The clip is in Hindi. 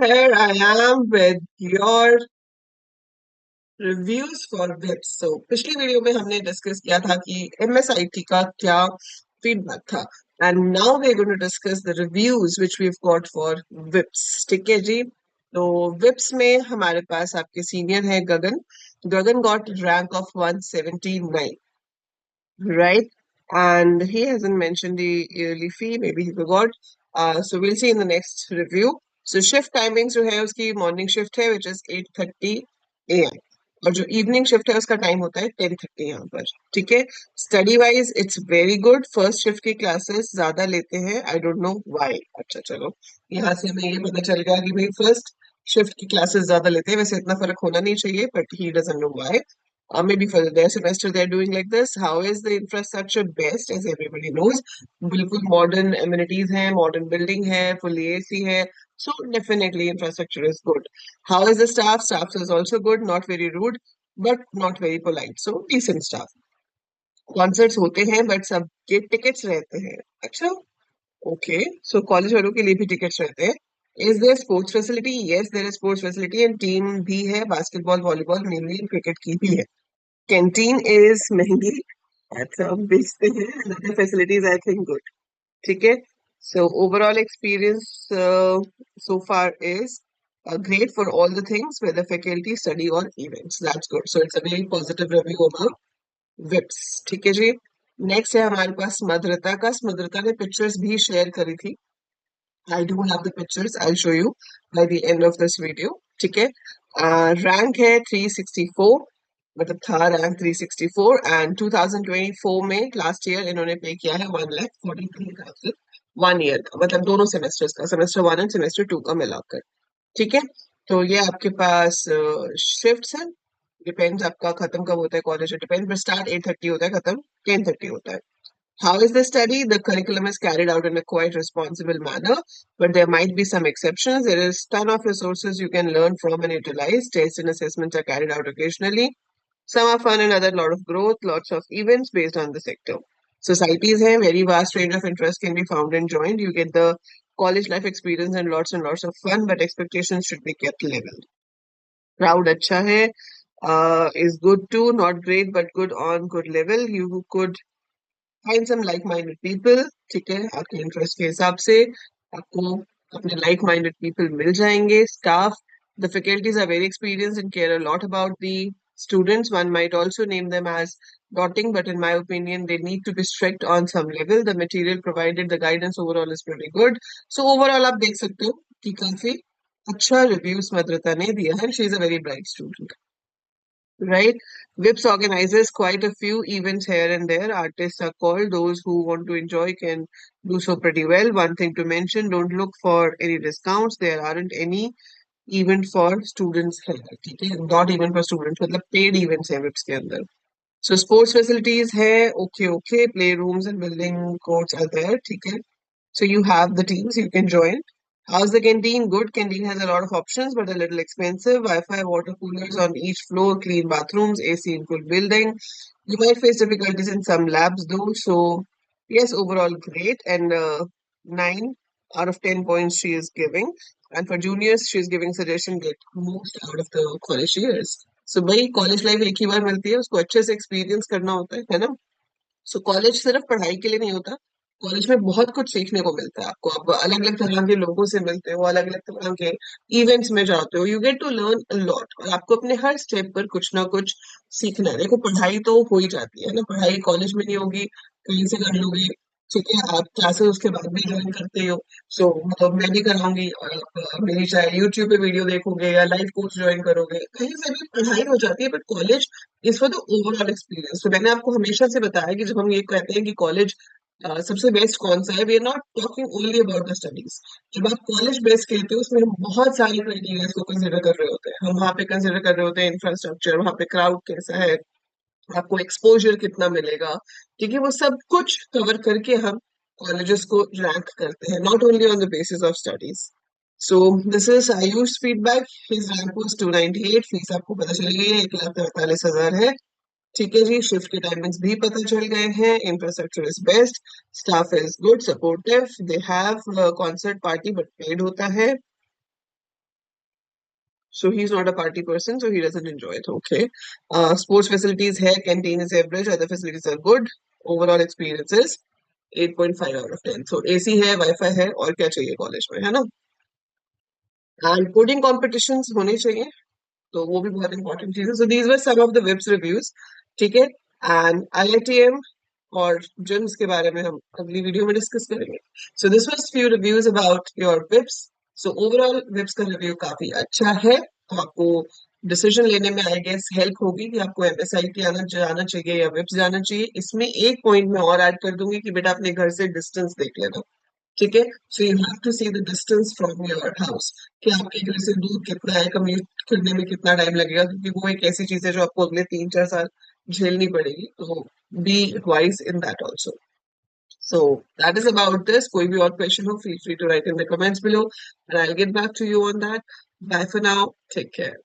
Here I am with your reviews for Wix. So पिछली वीडियो में हमने डिस्कस किया था कि MSIT का क्या फीडबैक था and now we are going to discuss the reviews which we have got for विप्स। ठीक है जी। तो विप्स में हमारे पास आपके सीनियर है Gagan. Gagan got rank of 179, right? And he hasn't mentioned the yearly fee, maybe he forgot. So we'll see in the next review. So shift timings जो है उसकी मॉर्निंग शिफ्ट है which is 8:30 AM, और जो इवनिंग शिफ्ट है उसका टाइम होता है 10:30 यहाँ पर। ठीक है। Study wise it's very good. First shift की क्लासेस ज्यादा लेते हैं, आई डोंट नो व्हाई। अच्छा चलो, यहाँ से हमें ये पता चल गया कि भाई फर्स्ट शिफ्ट की क्लासेस ज्यादा लेते हैं। वैसे इतना फर्क होना नहीं चाहिए, but he doesn't know why, or maybe for their semester they're doing like this. How is the infrastructure best? As everybody knows, बिल्कुल modern amenities है, modern building है, fully AC है, so definitely infrastructure is good. How is the staff? Staff is also good, not very rude but not very polite, so decent staff. Concerts होते हैं but सबके tickets रहते हैं। अच्छा, okay, so कॉलेज वालों के लिए भी टिकट्स रहते हैं। Is there sports facility? Yes, there is sports facility and team भी है, basketball, volleyball, mainly cricket की भी है। कैंटीन इज महंगी, अच्छा हम बेचते हैं। Other facilities I think good. ठीक है। So overall experience so far is great for all the things, whether faculty, study or events. That's good. So it's a very positive review about विप्स। ठीक है जी। नेक्स्ट है हमारे पास स्मद्रता का। स्मद्रता ने पिक्चर्स भी शेयर करी थी। I do have the pictures, I show you by the end of this video. ठीक है। रैंक है 364, मतलब था रैंक 364, एंड 2024 में लास्ट ईयर इन्होंने पे किया है 1,43,000 वन ईयर का, मतलब दोनों सेमेस्टर्स का, सेमेस्टर 1 एंड सेमेस्टर 2 का मिलाकर। ठीक है। तो ये आपके पास शिफ्ट है। डिपेंड्स आपका खत्म कब होता है कॉलेज, डिपेंड्स, बट स्टार्ट 8:30 होता है, खत्म 10:30 होता है। How is the study? The curriculum is carried out in a quite responsible manner, but there might be some exceptions. There is ton of resources you can learn from and utilize. Tests and assessments are carried out occasionally. Some are fun and other lot of growth, lots of events based on the sector. Societies have very vast range of interest can be found and joined. You get the college life experience and lots of fun, but expectations should be kept level. Crowd अच्छा है, is good too, not great but good on good level. You could find some like-minded people. ठीक है, आपके इंटरेस्ट के हिसाब से आपको अपने like-minded people मिल जाएंगे। Staff, the faculties are very experienced and care a lot about the students. One might also name them as dotting, but in my opinion, they need to be strict on some level. The material provided, the guidance overall is pretty good. So overall आप देख सकते हो कि काफी अच्छा रिव्यू स्मृता ने दिया है। She is a very bright student. Right? Vips organizes quite a few events here and there. Artists are called. Those who want to enjoy can do so pretty well. One thing to mention, don't look for any discounts. There aren't any event for students here. ठीक है? Not even for students, मतलब paid events है Vips के अंदर. So sports facilities है, okay. Playrooms and building courts are there. ठीक है? So you have the teams you can join. How's the canteen? Good. Canteen has a lot of options, but a little expensive. Wi-Fi, water coolers on each floor, clean bathrooms, AC in full building. You might face difficulties in some labs though. So yes, overall great. And 9 out of 10 points she is giving. And for juniors, she is giving suggestion get most out of the college years. So भाई कॉलेज लाइफ एक ही बार मिलती है, उसको अच्छे से एक्सपीरियंस करना होता है ना। सो कॉलेज सिर्फ पढ़ाई के लिए नहीं होता। कॉलेज में बहुत कुछ सीखने को मिलता है आपको। आप अलग अलग तरह के लोगों से मिलते हो, अलग अलग तरह के इवेंट्स में जाते हो, you get to learn a lot, और आपको अपने हर स्टेप पर कुछ ना कुछ सीखना है। देखो पढ़ाई तो हो ही जाती है ना, पढ़ाई कॉलेज में नहीं होगी कहीं से कर लोगे। ठीक है, आप क्लासेस उसके बाद भी ज्वाइन करते हो। सो मतलब मैं भी कराऊंगी, और आप मेरी चाहे यूट्यूब पे वीडियो देखोगे या लाइव कोर्स ज्वाइन करोगे, कहीं से भी पढ़ाई हो जाती है। But college is for the overall experience. तो मैंने आपको हमेशा से बताया कि जब हम ये कहते हैं कि कॉलेज सबसे बेस्ट कौन सा है, we are not talking only about the studies. जब आप कॉलेज बेस्ट कहते हो उसमें हम बहुत सारे क्राइटेरिया को कंसिडर कर रहे होते हैं। हम वहाँ पे कंसिडर कर रहे होते हैं इंफ्रास्ट्रक्चर, वहाँ पे क्राउड कैसा है, आपको एक्सपोजर कितना मिलेगा। ठीक है, वो सब कुछ कवर करके हम कॉलेजेस को रैंक करते हैं, not only on the basis of studies. So this is Ayush feedback. His rank was 298। Fees आपको पता चल गई है, 1,43,000 है। ठीक है जी। शिफ्ट के टाइमिंग्स भी पता चल गए हैं। Infrastructure is best, staff is good, supportive, they have concert party but paid होता है। So he's not a party person, so he doesn't enjoy it. Okay. Sports facilities है, canteen is average, other facilities are good. Overall experience is 8.5 out of 10. So AC है, Wi-Fi है, और क्या चाहिए कॉलेज में, है ना? And coding competitions होने चाहिए, तो वो भी बहुत इंपॉर्टेंट चीज है. So these were some of the webs reviews. ठीक है. एंड IITM और जिम्स के बारे में हम अगली वीडियो में डिस्कस करेंगे. So this was few reviews about your विप्स. सो ओवरऑल विप्स का रिव्यू काफी अच्छा है, तो आपको डिसीजन लेने में आई गेस हेल्प होगी कि आपको MSIT आना जाना चाहिए या विप्स जाना चाहिए. इसमें एक पॉइंट मैं और ऐड कर दूंगी कि बेटा अपने घर से डिस्टेंस देख लेना. ठीक है. So you have to see the distance from your house, कि आपके घर से दूर कितना है, कम्यूट करने में कितना टाइम लगेगा, क्योंकि वो एक ऐसी चीज है जो आपको अगले 3-4 साल झेलनी पड़ेगी. तो be wise in that also. So that is about this. कोई भी और question हो, feel free to write in the comments below, and I'll get back to you on that. Bye for now. Take care.